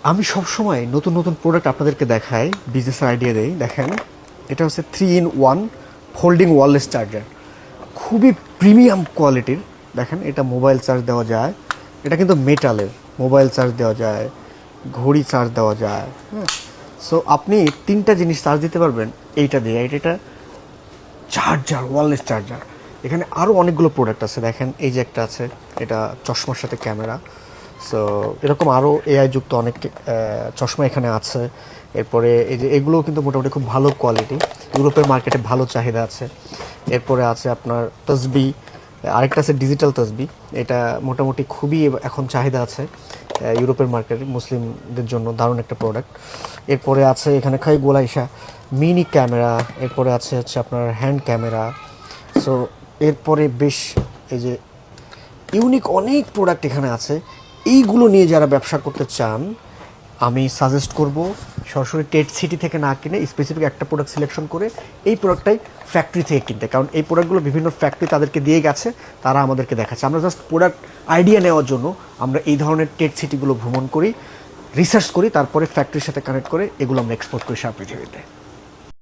আমি সবসময় নতুন নতুন প্রোডাক্ট আপনাদেরকে দেখাই, বিজনেসের আইডিয়া দেই। দেখেন, এটা হচ্ছে 3-in-1 ফোল্ডিং ওয়্যারলেস চার্জার, খুবই প্রিমিয়াম কোয়ালিটির। দেখেন, এটা মোবাইল চার্জ দেওয়া যায়, এটা কিন্তু মেটালের। মোবাইল চার্জ দেওয়া যায়, ঘড়ি চার্জ দেওয়া যায়, হ্যাঁ। সো আপনি 3টা জিনিস চার্জ দিতে পারবেন এইটা দিয়ে। এটা চার্জার, ওয়্যারলেস চার্জার। এখানে আরও অনেকগুলো প্রোডাক্ট আছে। দেখেন, এই যে একটা আছে, এটা চশমার সাথে ক্যামেরা। সো এরকম আরও এআই যুক্ত অনেক চশমা এখানে আছে। এরপরে এই যে এগুলোও কিন্তু মোটামুটি খুব ভালো কোয়ালিটি, ইউরোপের মার্কেটে ভালো চাহিদা আছে। এরপরে আছে আপনার তসবি, আরেকটা আছে ডিজিটাল তসবি। এটা মোটামুটি খুবই এখন চাহিদা আছে ইউরোপের মার্কেটে, মুসলিমদের জন্য দারুণ একটা প্রোডাক্ট। এরপরে আছে এখানে খাই গোলাইশা মিনি ক্যামেরা। এরপরে আছে হচ্ছে আপনার হ্যান্ড ক্যামেরা। সো এরপরে বেশ এই যে ইউনিক অনেক প্রোডাক্ট এখানে আছে। এইগুলো নিয়ে যারা ব্যবসা করতে চান, আমি সাজেস্ট করব সরাসরি টেট সিটি থেকে না কিনে স্পেসিফিক একটা প্রোডাক্ট সিলেকশন করে এই প্রোডাক্টটাই ফ্যাক্টরি থেকে কিনতে। কারণ এই প্রোডাক্টগুলো বিভিন্ন ফ্যাক্টরি তাদেরকে দিয়ে গেছে, তারা আমাদেরকে দেখাচ্ছে। আমরা জাস্ট প্রোডাক্ট আইডিয়া নেওয়ার জন্য আমরা এই ধরনের টেট সিটিগুলো ভ্রমণ করি, রিসার্চ করি, তারপরে ফ্যাক্টরির সাথে কানেক্ট করে এগুলো আমরা এক্সপোর্ট করি সারা পৃথিবীতে।